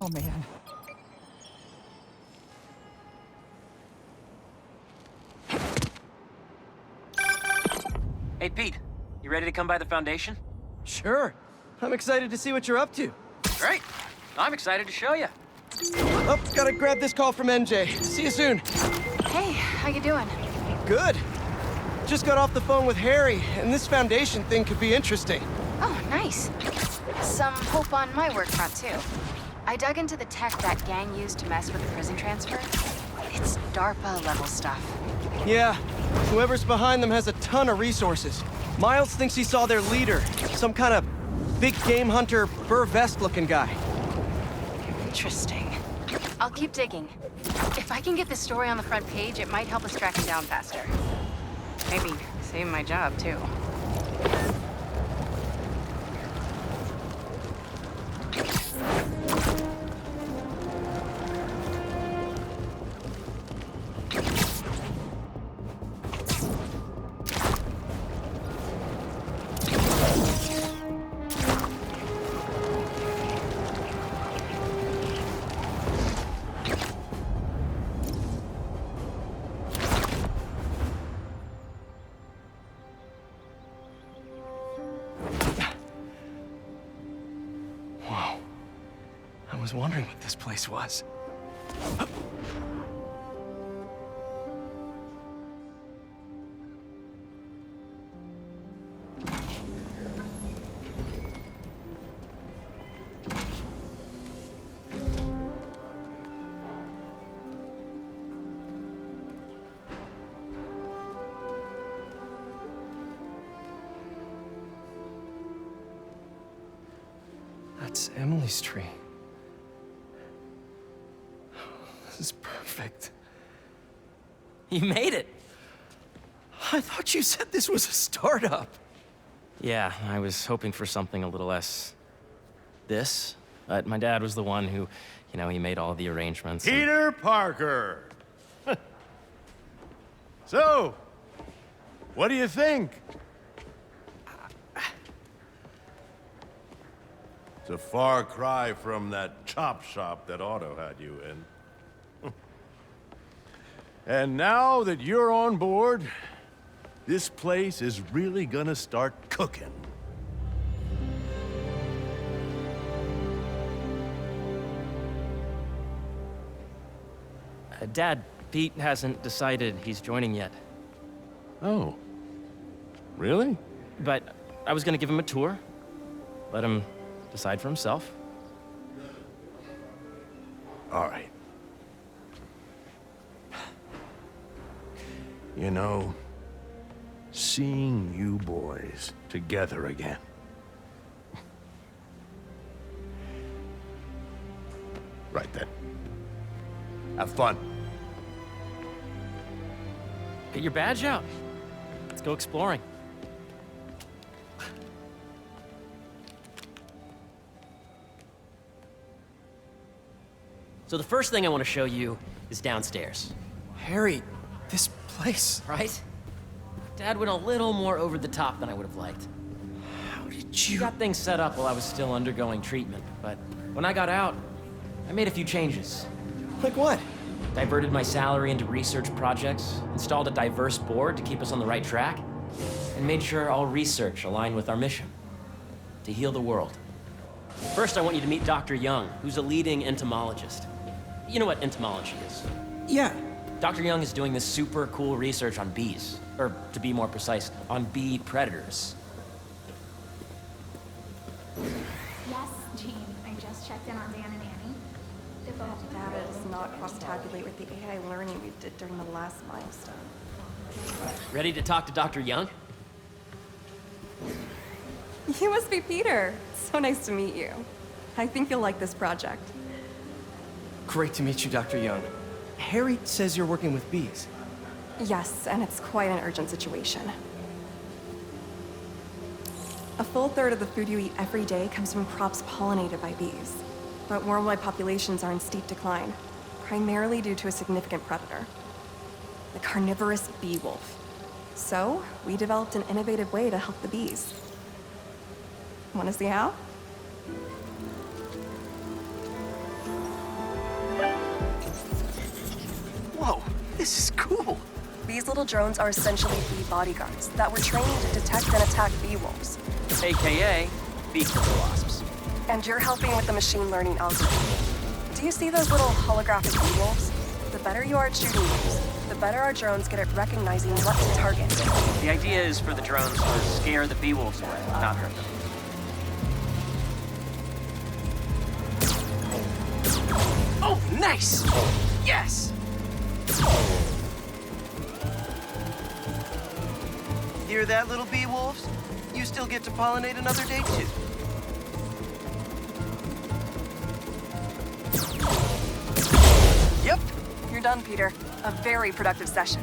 Oh, man. Hey, Pete. You ready to come by the Foundation? Sure. I'm excited to see what you're up to. Great. I'm excited to show you. Oh, gotta grab this call from NJ. See you soon. Hey, how you doing? Good. Just got off the phone with Harry, and this Foundation thing could be interesting. Oh, nice. Some hope on my work front, too. I dug into the tech that gang used to mess with the prison transfer. It's DARPA-level stuff. Yeah, whoever's behind them has a ton of resources. Miles thinks he saw their leader, some kind of big game hunter, fur vest-looking guy. Interesting. I'll keep digging. If I can get this story on the front page, it might help us track him down faster. Maybe save my job, too. Whoa. I was wondering what this place was. That's Emily's tree. This is perfect. You made it. I thought you said this was a startup. Yeah, I was hoping for something a little less... this. But my dad was the one who, he made all the arrangements. Peter Parker! So, what do you think? It's a far cry from that chop shop that Otto had you in. And now that you're on board, this place is really gonna start cooking. Dad, Pete hasn't decided he's joining yet. Oh. Really? But I was gonna give him a tour. Let him decide for himself. All right. You know, seeing you boys together again. Right then. Have fun. Get your badge out. Let's go exploring. So the first thing I want to show you is downstairs. Harry, this place... Right? Dad went a little more over the top than I would have liked. How did He you... got things set up while I was still undergoing treatment, but when I got out, I made a few changes. Like what? Diverted my salary into research projects, installed a diverse board to keep us on the right track, and made sure all research aligned with our mission, to heal the world. First, I want you to meet Dr. Young, who's a leading entomologist. You know what entomology is? Yeah. Dr. Young is doing this super cool research on bees, or to be more precise, on bee predators. Yes, Jean. I just checked in on Dan and Annie. That data does not cross-tabulate with the AI learning we did during the last milestone. Ready to talk to Dr. Young? You must be Peter. So nice to meet you. I think you'll like this project. Great to meet you, Dr. Young. Harry says you're working with bees. Yes, and it's quite an urgent situation. A full third of the food you eat every day comes from crops pollinated by bees. But worldwide populations are in steep decline, primarily due to a significant predator. The carnivorous bee wolf. So, we developed an innovative way to help the bees. Want to see how? Whoa, this is cool. These little drones are essentially bee bodyguards that were trained to detect and attack bee wolves. AKA bee killer wasps. And you're helping with the machine learning algorithm. Do you see those little holographic bee wolves? The better you are at shooting these, the better our drones get at recognizing what to target. The idea is for the drones to scare the bee wolves away, not hurt them. Oh, nice! Yes! Hear that, little bee wolves? You still get to pollinate another day, too. Yep. You're done, Peter. A very productive session.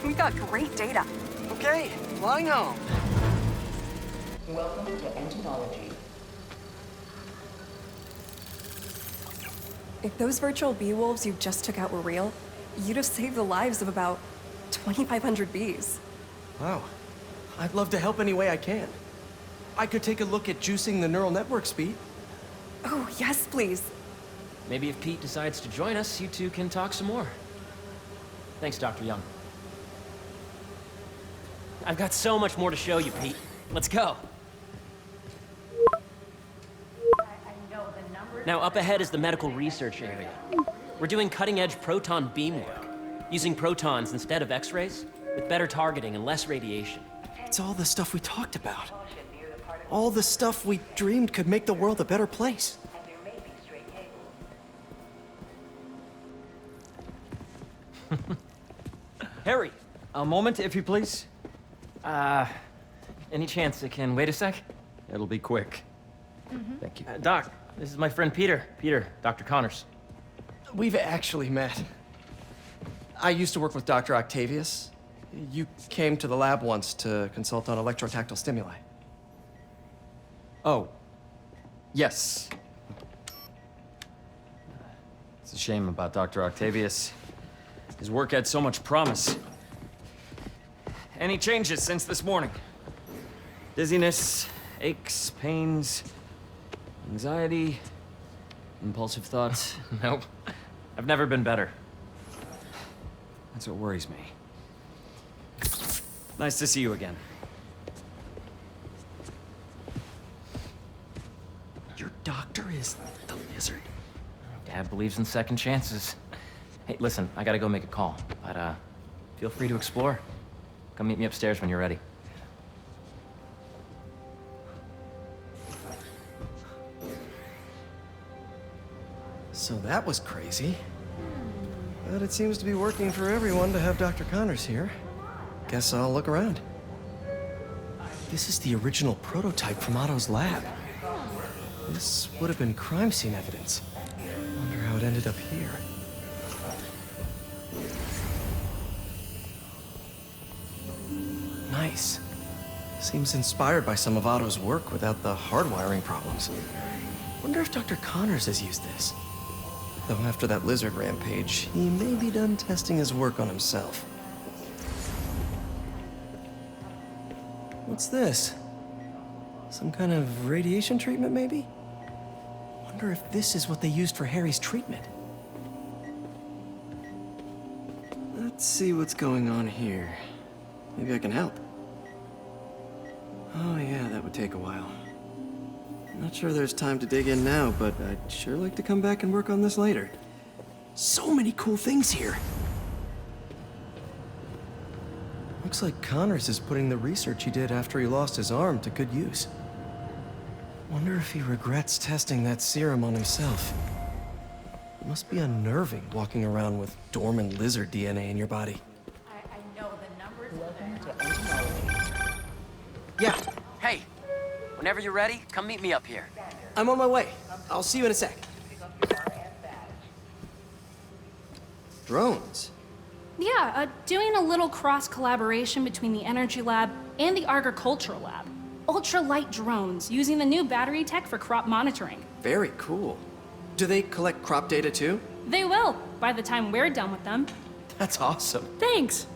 We got great data. Okay, flying home. Welcome to entomology. If those virtual bee wolves you just took out were real, you'd have saved the lives of about 2,500 bees. Wow. I'd love to help any way I can. I could take a look at juicing the neural network speed. Oh, yes, please. Maybe if Pete decides to join us, you two can talk some more. Thanks, Dr. Young. I've got so much more to show you, Pete. Let's go. Now, up ahead is the medical research area. We're doing cutting-edge proton beam work, using protons instead of X-rays, with better targeting and less radiation. It's all the stuff we talked about. All the stuff we dreamed could make the world a better place. Harry! A moment, if you please. Any chance it can wait a sec? It'll be quick. Thank you. Doc, this is my friend Peter. Peter, Dr. Connors. We've actually met. I used to work with Dr. Octavius. You came to the lab once to consult on electrotactile stimuli. Oh. Yes. It's a shame about Dr. Octavius. His work had so much promise. Any changes since this morning? Dizziness, aches, pains, anxiety, impulsive thoughts. Nope. I've never been better. That's what worries me. Nice to see you again. Your doctor is the lizard. Dad believes in second chances. Hey, listen, I gotta go make a call, but feel free to explore. Come meet me upstairs when you're ready. So that was crazy. But it seems to be working for everyone to have Dr. Connors here. Guess I'll look around. This is the original prototype from Otto's lab. This would have been crime scene evidence. Wonder how it ended up here. Nice. Seems inspired by some of Otto's work without the hardwiring problems. Wonder if Dr. Connors has used this. Though after that lizard rampage, he may be done testing his work on himself. What's this? Some kind of radiation treatment, maybe? Wonder if this is what they used for Harry's treatment. Let's see what's going on here. Maybe I can help. Oh yeah, that would take a while. Not sure there's time to dig in now, but I'd sure like to come back and work on this later. So many cool things here. Looks like Connors is putting the research he did after he lost his arm to good use. Wonder if he regrets testing that serum on himself. It must be unnerving walking around with dormant lizard DNA in your body. I know the numbers. Welcome to entomology. Yeah, Hey, whenever you're ready, come meet me up here. I'm on my way. I'll see you in a sec. Drones? Yeah, doing a little cross-collaboration between the Energy Lab and the Agricultural Lab. Ultra-light drones using the new battery tech for crop monitoring. Very cool. Do they collect crop data too? They will, by the time we're done with them. That's awesome. Thanks.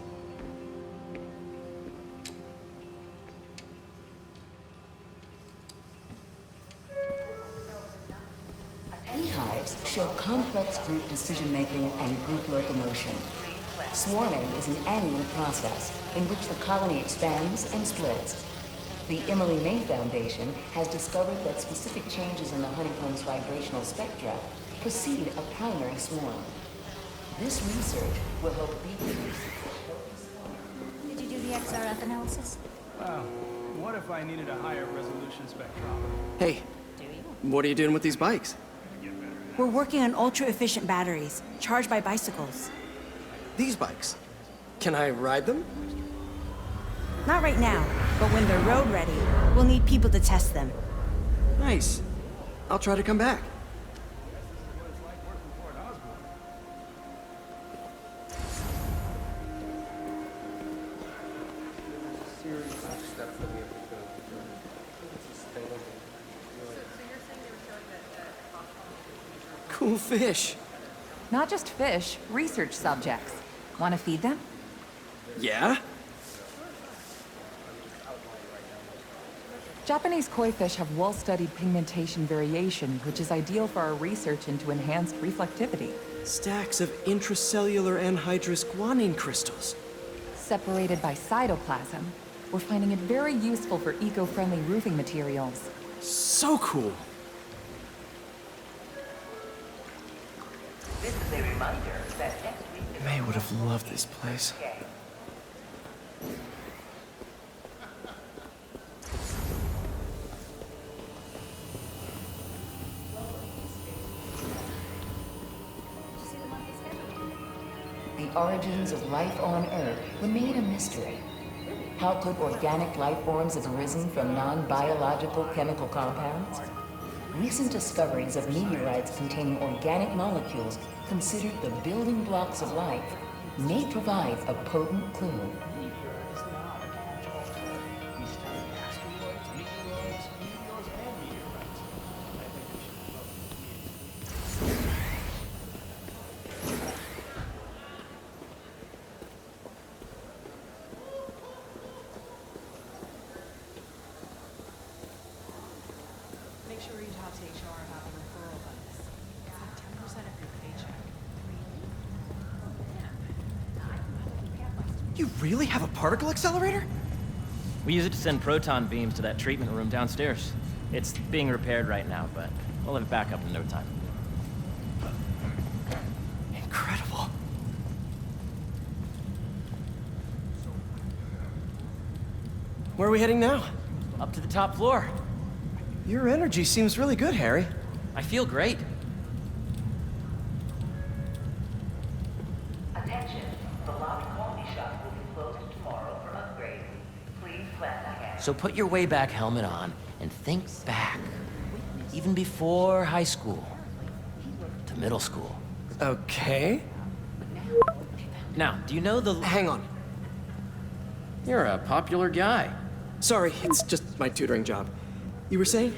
complex group decision-making and group locomotion. Swarming is an annual process in which the colony expands and splits. The Emily May Foundation has discovered that specific changes in the honeycomb's vibrational spectra precede a primary swarm. This research will help decrease. Did you do the XRF analysis? Wow. What if I needed a higher resolution spectrometer? Hey, what are you doing with these bikes? We're working on ultra-efficient batteries, charged by bicycles. These bikes? Can I ride them? Not right now, but when they're road ready, we'll need people to test them. Nice. I'll try to come back. Cool fish. Not just fish, research subjects. Want to feed them? Yeah? Japanese koi fish have well-studied pigmentation variation, which is ideal for our research into enhanced reflectivity. Stacks of intracellular anhydrous guanine crystals. Separated by cytoplasm, we're finding it very useful for eco-friendly roofing materials. So cool. This is a reminder that next week... May would have loved this place. The origins of life on Earth remain a mystery. How could organic life forms have arisen from non-biological chemical compounds? Recent discoveries of meteorites containing organic molecules considered the building blocks of life may provide a potent clue. Make sure you talk to HR about the referral bonus. It's like 10% of your paycheck. You really have a particle accelerator? We use it to send proton beams to that treatment room downstairs. It's being repaired right now, but we'll have it back up in no time. Incredible. Where are we heading now? Up to the top floor. Your energy seems really good, Harry. I feel great. Attention, the locked coffee shop will be closed tomorrow for upgrades. Please plan ahead. So put your way back helmet on and think back. Even before high school. To middle school. Okay. Now, do you know the... Hang on. You're a popular guy. Sorry, it's just my tutoring job. You were saying?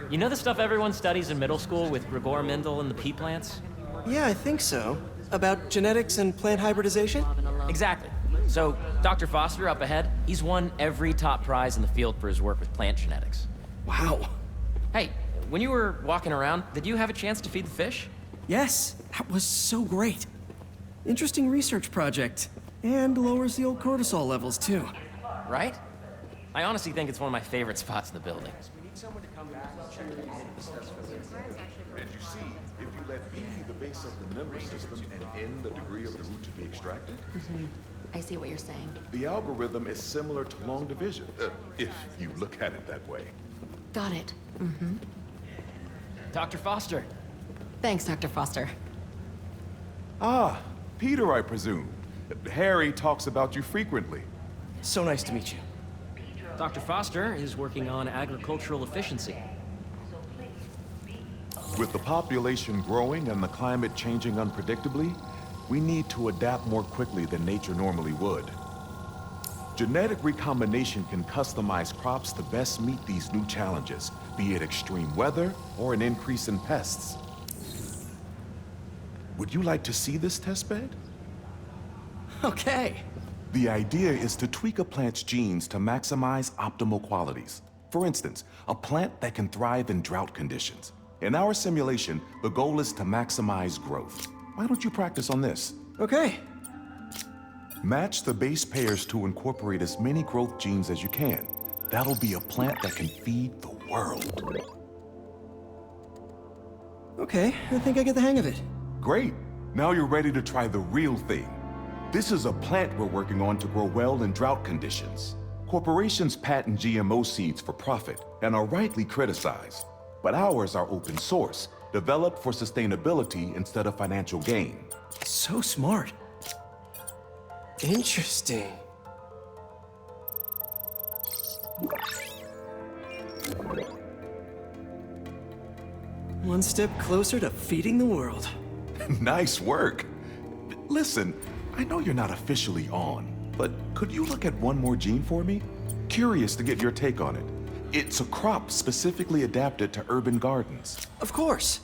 You know the stuff everyone studies in middle school with Gregor Mendel and the pea plants? Yeah, I think so. About genetics and plant hybridization? Exactly. So, Dr. Foster up ahead, he's won every top prize in the field for his work with plant genetics. Wow. Hey, when you were walking around, did you have a chance to feed the fish? Yes, that was so great. Interesting research project. And lowers the old cortisol levels, too. Right? I honestly think it's one of my favorite spots in the building. And you see, if you let B be the base of the number system and N the degree of the root to be extracted, I see what you're saying. the algorithm is similar to long division, if you look at it that way. Got it. Dr. Foster. Thanks, Dr. Foster. Ah, Peter, I presume. Harry talks about you frequently. So nice to meet you. Dr. Foster is working on agricultural efficiency. With the population growing and the climate changing unpredictably, we need to adapt more quickly than nature normally would. Genetic recombination can customize crops to best meet these new challenges, be it extreme weather or an increase in pests. Would you like to see this testbed? Okay. The idea is to tweak a plant's genes to maximize optimal qualities. For instance, a plant that can thrive in drought conditions. In our simulation, the goal is to maximize growth. Why don't you practice on this? Okay. Match the base pairs to incorporate as many growth genes as you can. That'll be a plant that can feed the world. Okay, I think I get the hang of it. Great. Now you're ready to try the real thing. This is a plant we're working on to grow well in drought conditions. Corporations patent GMO seeds for profit and are rightly criticized. But ours are open source, developed for sustainability instead of financial gain. So smart. Interesting. One step closer to feeding the world. Nice work. Listen, I know you're not officially on, but could you look at one more gene for me? Curious to get your take on it. It's a crop specifically adapted to urban gardens. Of course.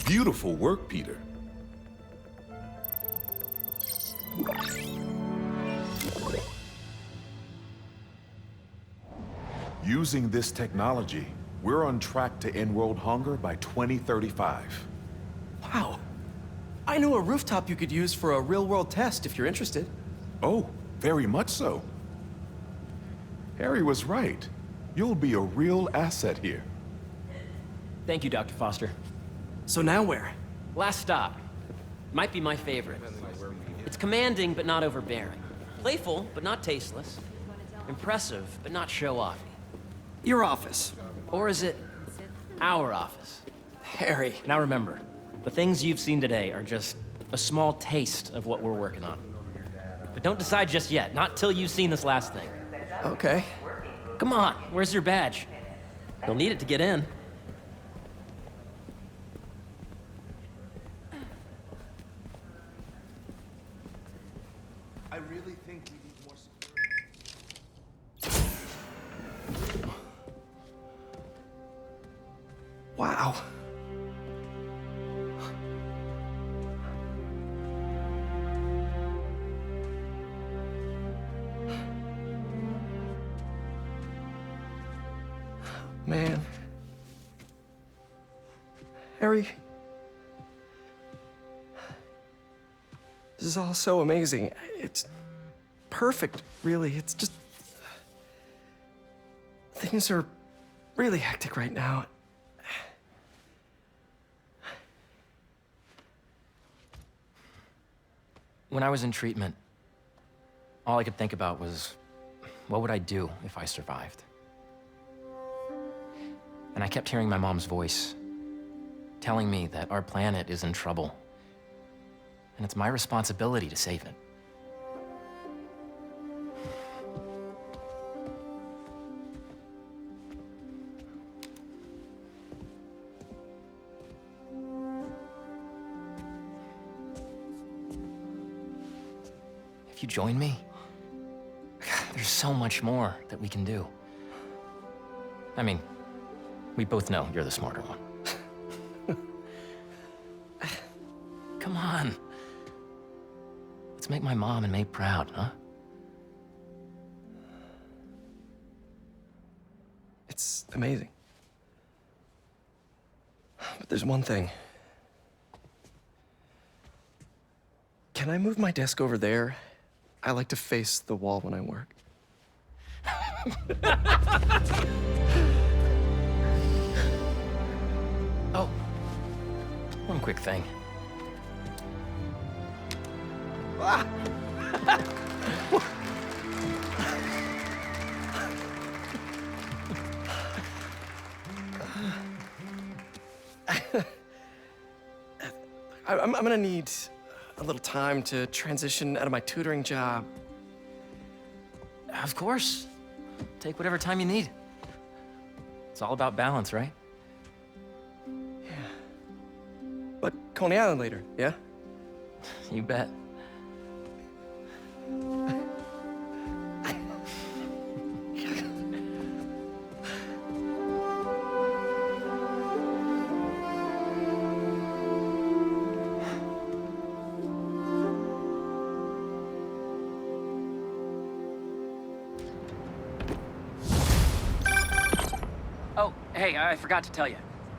Beautiful work, Peter. Using this technology, we're on track to end world hunger by 2035. Wow. I know a rooftop you could use for a real-world test if you're interested. Oh, very much so. Harry was right. You'll be a real asset here. Thank you, Dr. Foster. So now where? Last stop. Might be my favorite. It's commanding, but not overbearing. Playful, but not tasteless. Impressive, but not show-offy. Your office. Or is it our office? Harry. Now remember, the things you've seen today are just a small taste of what we're working on. But don't decide just yet, not till you've seen this last thing. Okay. Come on, where's your badge? You'll need it to get in. I really think we need more security. Wow. Man. Harry. This is all so amazing. It's perfect, really. It's just... Things are really hectic right now. When I was in treatment, all I could think about was, what would I do if I survived? And I kept hearing my mom's voice, telling me that our planet is in trouble, and it's my responsibility to save it. If you join me, there's so much more that we can do. I mean, we both know you're the smarter one. Come on. Let's make my mom and May proud, huh? It's amazing. But there's one thing. Can I move my desk over there? I like to face the wall when I work. Oh, one quick thing. Ah! I'm gonna need a little time to transition out of my tutoring job. Of course. Take whatever time you need. It's all about balance, right? But Coney Island later, yeah? You bet. Hey, I forgot to tell you.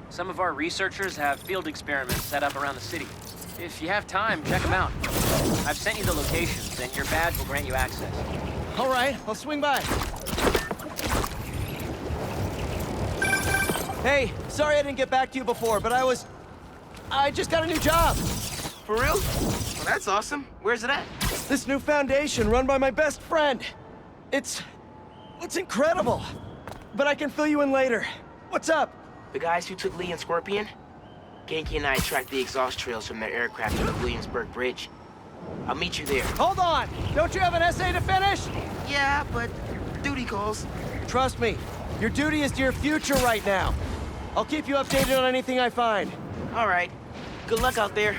Some of our researchers have field experiments set up around the city. If you have time, check them out. I've sent you the locations, and your badge will grant you access. All right, I'll swing by. Hey, sorry I didn't get back to you before, but I just got a new job. For real? Well, that's awesome. Where's it at? This new foundation run by my best friend. It's incredible. But I can fill you in later. What's up? The guys who took Lee and Scorpion? Ganke and I tracked the exhaust trails from their aircraft to the Williamsburg Bridge. I'll meet you there. Hold on! Don't you have an essay to finish? Yeah, but duty calls. Trust me, your duty is to your future right now. I'll keep you updated on anything I find. All right. Good luck out there.